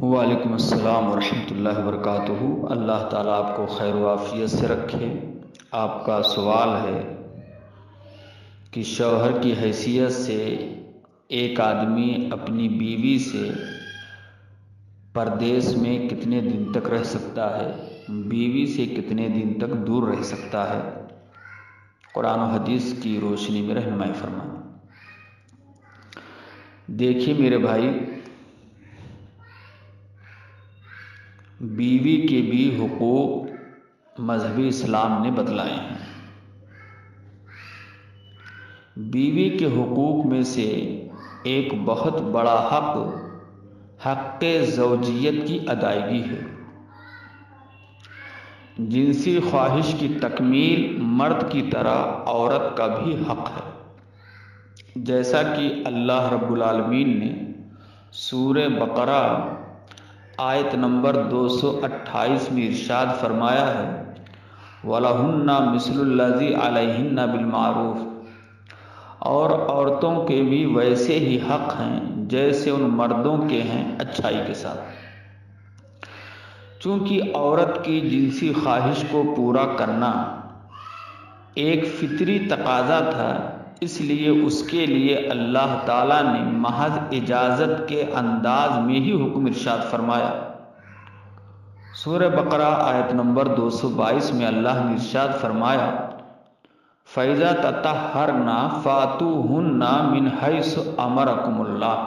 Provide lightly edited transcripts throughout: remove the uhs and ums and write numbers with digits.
وعلیکم السلام ورحمۃ اللہ وبرکاتہ۔ اللہ تعالیٰ آپ کو خیر و عافیت سے رکھے۔ آپ کا سوال ہے کہ شوہر کی حیثیت سے ایک آدمی اپنی بیوی سے پردیس میں کتنے دن تک رہ سکتا ہے، بیوی سے کتنے دن تک دور رہ سکتا ہے؟ قرآن و حدیث کی روشنی میں رہنمائی فرمائیں۔ دیکھیے میرے بھائی، بیوی کے بھی حقوق مذہبی اسلام نے بتلائے ہیں۔ بیوی کے حقوق میں سے ایک بہت بڑا حق زوجیت کی ادائیگی ہے۔ جنسی خواہش کی تکمیل مرد کی طرح عورت کا بھی حق ہے، جیسا کہ اللہ رب العالمین نے سورہ بقرہ آیت نمبر 228 میں ارشاد فرمایا ہے، وَلَهُنَّ مِثْلُ الَّذِي عَلَيْهِنَّ بِالْمَعْرُوفِ، اور عورتوں کے بھی ویسے ہی حق ہیں جیسے ان مردوں کے ہیں اچھائی کے ساتھ۔ چونکہ عورت کی جنسی خواہش کو پورا کرنا ایک فطری تقاضا تھا، اس لیے اس کے لیے اللہ تعالیٰ نے محض اجازت کے انداز میں ہی حکم ارشاد فرمایا۔ سورہ بقرہ آیت نمبر 222 میں اللہ نے ارشاد فرمایا، فَإِذَا تَطَهَّرْنَ فَأْتُوهُنَّ مِنْ حَيْثُ أَمَرَكُمُ اللَّهُ،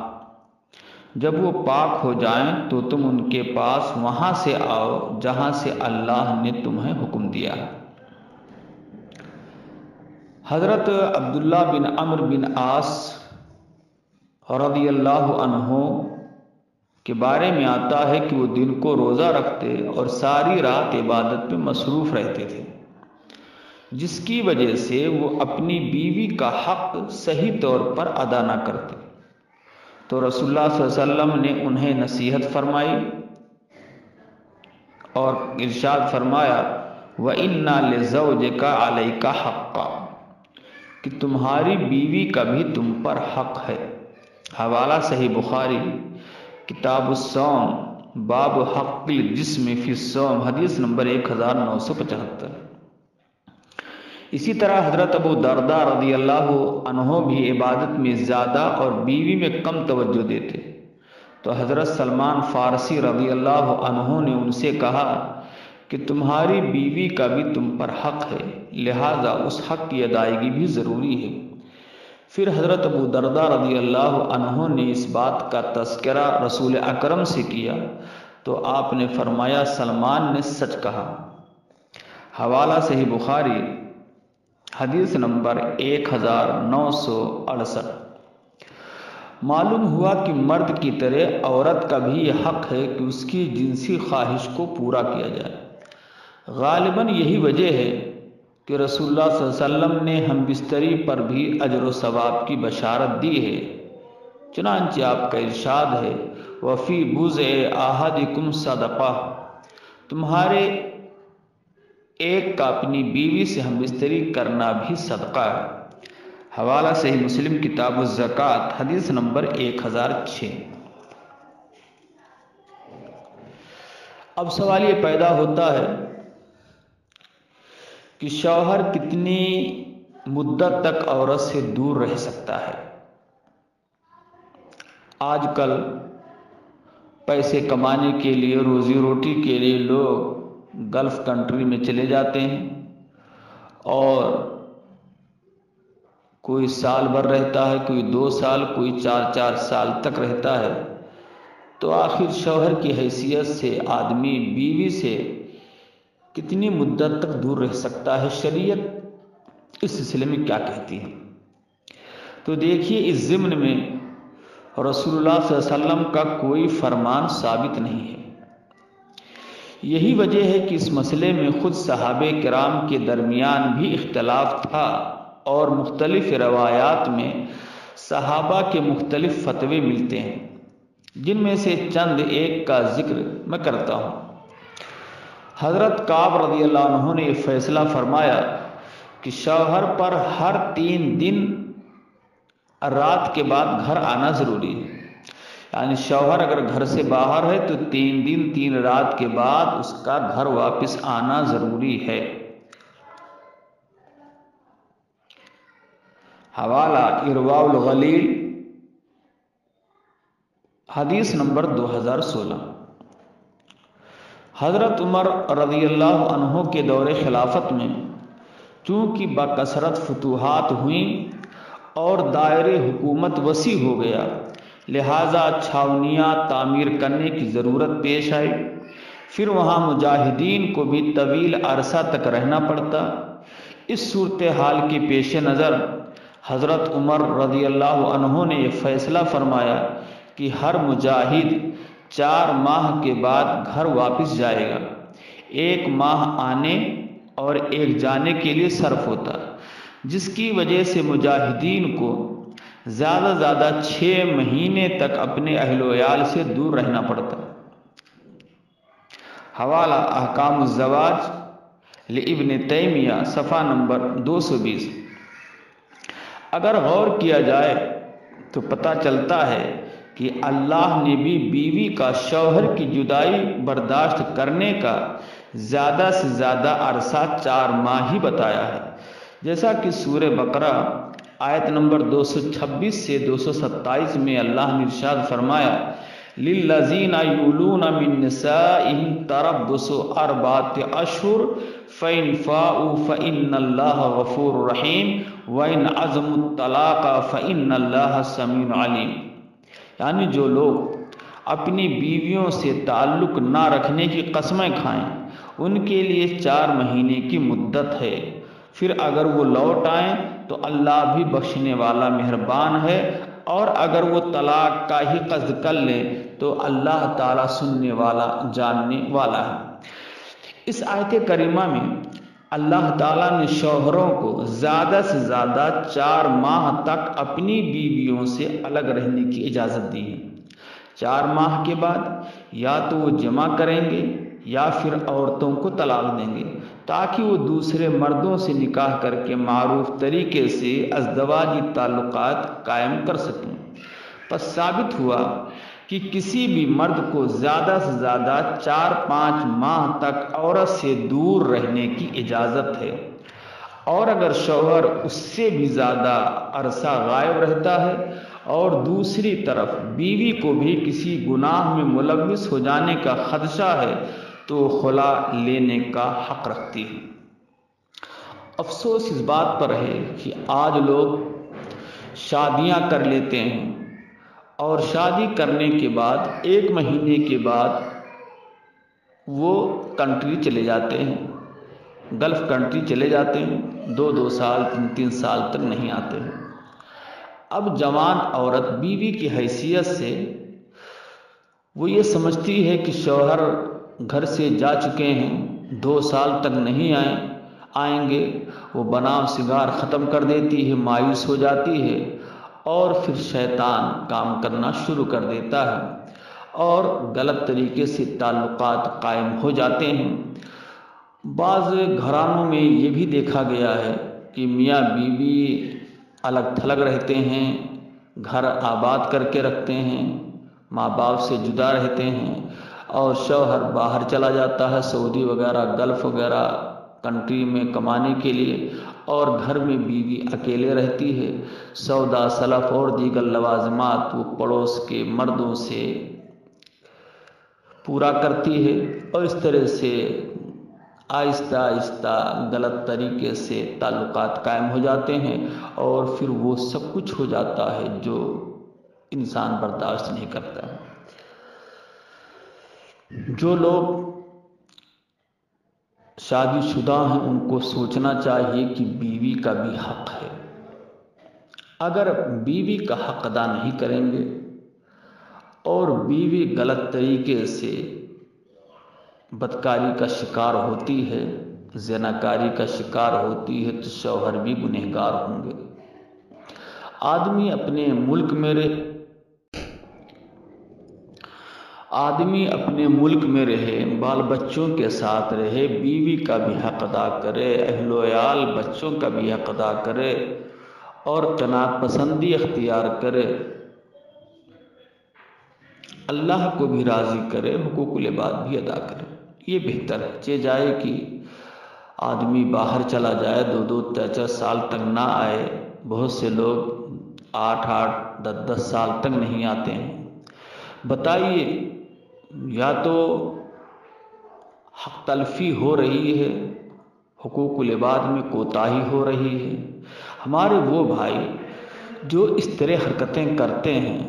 جب وہ پاک ہو جائیں تو تم ان کے پاس وہاں سے آؤ جہاں سے اللہ نے تمہیں حکم دیا۔ حضرت عبداللہ بن عمرو بن عاص رضی اللہ عنہ کے بارے میں آتا ہے کہ وہ دن کو روزہ رکھتے اور ساری رات عبادت میں مصروف رہتے تھے، جس کی وجہ سے وہ اپنی بیوی کا حق صحیح طور پر ادا نہ کرتے۔ تو رسول اللہ صلی اللہ علیہ وسلم نے انہیں نصیحت فرمائی اور ارشاد فرمایا، وَإِنَّ لِزَوْجِكَ عَلَيْكَ حَقًّا، کہ تمہاری بیوی کا بھی تم پر حق ہے۔ حوالہ صحیح بخاری کتاب الصوم باب حق الجسم فی الصوم، حدیث نمبر 1975۔ اسی طرح حضرت ابو درداء رضی اللہ عنہ بھی عبادت میں زیادہ اور بیوی میں کم توجہ دیتے، تو حضرت سلمان فارسی رضی اللہ عنہ نے ان سے کہا کہ تمہاری بیوی کا بھی تم پر حق ہے، لہذا اس حق کی ادائیگی بھی ضروری ہے۔ پھر حضرت ابو درداء رضی اللہ عنہ نے اس بات کا تذکرہ رسول اکرم سے کیا تو آپ نے فرمایا، سلمان نے سچ کہا۔ حوالہ صحیح بخاری حدیث نمبر 1968۔ معلوم ہوا کہ مرد کی طرح عورت کا بھی یہ حق ہے کہ اس کی جنسی خواہش کو پورا کیا جائے۔ غالباً یہی وجہ ہے کہ رسول اللہ صلی اللہ علیہ وسلم نے ہم بستری پر بھی اجر و ثواب کی بشارت دی ہے، چنانچہ آپ کا ارشاد ہے، وَفِي بُضْعِ أَحَدِكُمْ صَدَقَةٌ، تمہارے ایک کا اپنی بیوی سے ہم بستری کرنا بھی صدقہ ہے۔ حوالہ صحیح مسلم کتاب الزکوٰۃ حدیث نمبر 1006۔ اب سوال یہ پیدا ہوتا ہے کہ شوہر کتنی مدت تک عورت سے دور رہ سکتا ہے؟ آج کل پیسے کمانے کے لیے، روزی روٹی کے لیے لوگ گلف کنٹری میں چلے جاتے ہیں اور کوئی سال بھر رہتا ہے، کوئی 2 سال، کوئی 4 سال تک رہتا ہے۔ تو آخر شوہر کی حیثیت سے آدمی بیوی سے کتنی مدت تک دور رہ سکتا ہے؟ شریعت اس سلسلے میں کیا کہتی ہے؟ تو دیکھیے، اس ضمن میں رسول اللہ صلی اللہ علیہ وسلم کا کوئی فرمان ثابت نہیں ہے۔ یہی وجہ ہے کہ اس مسئلے میں خود صحابہ کرام کے درمیان بھی اختلاف تھا اور مختلف روایات میں صحابہ کے مختلف فتوے ملتے ہیں، جن میں سے چند ایک کا ذکر میں کرتا ہوں۔ حضرت کعب رضی اللہ عنہ نے یہ فیصلہ فرمایا کہ شوہر پر ہر 3 دن رات کے بعد گھر آنا ضروری ہے، یعنی شوہر اگر گھر سے باہر ہے تو 3 دن 3 رات کے بعد اس کا گھر واپس آنا ضروری ہے۔ حوالہ ارواء الغلیل، حدیث نمبر 2016۔ حضرت عمر رضی اللہ عنہ کے دور خلافت میں چونکہ بکثرت فتوحات ہوئیں اور دائرے حکومت وسیع ہو گیا، لہٰذا چھاونیاں تعمیر کرنے کی ضرورت پیش آئی۔ پھر وہاں مجاہدین کو بھی طویل عرصہ تک رہنا پڑتا۔ اس صورتحال کے پیش نظر حضرت عمر رضی اللہ عنہ نے یہ فیصلہ فرمایا کہ ہر مجاہد 4 ماہ کے بعد گھر واپس جائے گا۔ 1 ماہ آنے اور 1 جانے کے لیے صرف ہوتا، جس کی وجہ سے مجاہدین کو زیادہ 6 مہینے تک اپنے اہل و عیال سے دور رہنا پڑتا۔ حوالہ احکام الزواج لابن تیمیہ، صفحہ نمبر 220۔ اگر غور کیا جائے تو پتہ چلتا ہے کہ اللہ نے بھی بیوی کا شوہر کی جدائی برداشت کرنے کا زیادہ سے زیادہ عرصہ 4 ماہ ہی بتایا ہے، جیسا کہ سورہ بقرہ آیت نمبر 226 سے 227 میں اللہ نے ارشاد فرمایا، للذین یولون من نسائہم تربص 4 اشہر فإن فاؤوا فإن اللہ غفور رحیم وإن عزموا الطلاق فإن اللہ سمیع علیم۔ یعنی جو لوگ اپنی بیویوں سے تعلق نہ رکھنے کی قسمیں کھائیں ان کے لیے 4 مہینے کی مدت ہے، پھر اگر وہ لوٹ آئیں تو اللہ بھی بخشنے والا مہربان ہے، اور اگر وہ طلاق کا ہی قصد کر لیں تو اللہ تعالیٰ سننے والا جاننے والا ہے۔ اس آیت کریمہ میں اللہ تعالیٰ نے شوہروں کو زیادہ سے زیادہ 4 ماہ تک اپنی بیویوں سے الگ رہنے کی اجازت دی ہے۔ 4 ماہ کے بعد یا تو وہ جمع کریں گے یا پھر عورتوں کو طلاق دیں گے، تاکہ وہ دوسرے مردوں سے نکاح کر کے معروف طریقے سے ازدواجی تعلقات قائم کر سکیں۔ پس ثابت ہوا کہ کسی بھی مرد کو زیادہ سے زیادہ 4-5 ماہ تک عورت سے دور رہنے کی اجازت ہے، اور اگر شوہر اس سے بھی زیادہ عرصہ غائب رہتا ہے اور دوسری طرف بیوی کو بھی کسی گناہ میں ملوث ہو جانے کا خدشہ ہے تو خلا لینے کا حق رکھتی ہے۔ افسوس اس بات پر ہے کہ آج لوگ شادیاں کر لیتے ہیں اور شادی کرنے کے بعد 1 مہینے کے بعد وہ کنٹری چلے جاتے ہیں، گلف کنٹری چلے جاتے ہیں، 2 سال 3 سال تک نہیں آتے ہیں۔ اب جوان عورت بیوی کی حیثیت سے وہ یہ سمجھتی ہے کہ شوہر گھر سے جا چکے ہیں، 2 سال تک نہیں آئیں گے، وہ بناؤ سگار ختم کر دیتی ہے، مایوس ہو جاتی ہے، اور پھر شیطان کام کرنا شروع کر دیتا ہے اور غلط طریقے سے تعلقات قائم ہو جاتے ہیں۔ بعض گھرانوں میں یہ بھی دیکھا گیا ہے کہ میاں بیوی الگ تھلگ رہتے ہیں، گھر آباد کر کے رکھتے ہیں، ماں باپ سے جدا رہتے ہیں، اور شوہر باہر چلا جاتا ہے سعودی وغیرہ گلف وغیرہ کنٹری میں کمانے کے لیے، اور گھر میں بیوی اکیلے رہتی ہے۔ سودا سلف اور دیگر لوازمات وہ پڑوس کے مردوں سے پورا کرتی ہے، اور اس طرح سے آہستہ آہستہ غلط طریقے سے تعلقات قائم ہو جاتے ہیں، اور پھر وہ سب کچھ ہو جاتا ہے جو انسان برداشت نہیں کرتا ہے۔ جو لوگ شادی شدہ ہیں ان کو سوچنا چاہیے کہ بیوی کا بھی حق ہے۔ اگر بیوی کا حق ادا نہیں کریں گے اور بیوی غلط طریقے سے بدکاری کا شکار ہوتی ہے، زناکاری کا شکار ہوتی ہے، تو شوہر بھی گنہگار ہوں گے۔ آدمی اپنے ملک میں رہے، بال بچوں کے ساتھ رہے، بیوی کا بھی حق ادا کرے، اہل و عیال بچوں کا بھی حق ادا کرے، اور قناعت پسندی اختیار کرے، اللہ کو بھی راضی کرے، حقوق العباد بھی ادا کرے، یہ بہتر ہے۔ چہ جائے کہ آدمی باہر چلا جائے، 2 3 سال تک نہ آئے، بہت سے لوگ 8 10 سال تک نہیں آتے ہیں۔ بتائیے، یا تو حق تلفی ہو رہی ہے، حقوق العباد میں کوتاہی ہو رہی ہے۔ ہمارے وہ بھائی جو اس طرح حرکتیں کرتے ہیں،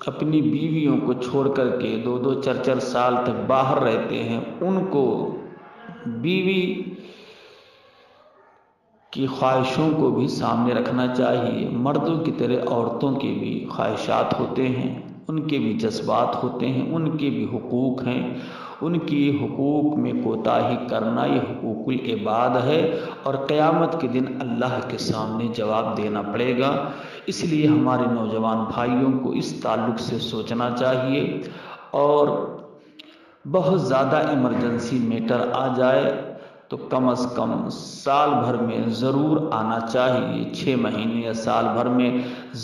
اپنی بیویوں کو چھوڑ کر کے 2 4 سال تک باہر رہتے ہیں، ان کو بیوی کی خواہشوں کو بھی سامنے رکھنا چاہیے۔ مردوں کی طرح عورتوں کے بھی خواہشات ہوتے ہیں، ان کے بھی جذبات ہوتے ہیں، ان کے بھی حقوق ہیں۔ ان کی حقوق میں کوتاہی کرنا یہ حقوق العباد ہے، اور قیامت کے دن اللہ کے سامنے جواب دینا پڑے گا۔ اس لیے ہمارے نوجوان بھائیوں کو اس تعلق سے سوچنا چاہیے، اور بہت زیادہ ایمرجنسی میٹر آ جائے تو کم از کم سال بھر میں ضرور آنا چاہیے، 6 مہینے یا سال بھر میں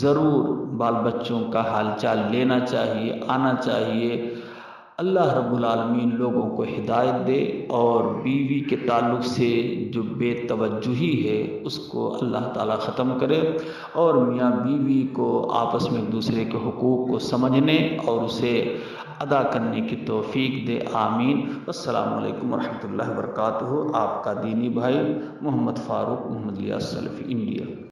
ضرور بال بچوں کا حال چال لینا چاہیے، آنا چاہیے۔ اللہ رب العالمین لوگوں کو ہدایت دے، اور بیوی کے تعلق سے جو بے توجہی ہے اس کو اللہ تعالیٰ ختم کرے، اور میاں بیوی کو آپس میں ایک دوسرے کے حقوق کو سمجھنے اور اسے ادا کرنے کی توفیق دے، آمین۔ السلام علیکم ورحمۃ اللہ وبرکاتہ۔ آپ کا دینی بھائی محمد فاروق، محمد الیاس سلفی، انڈیا۔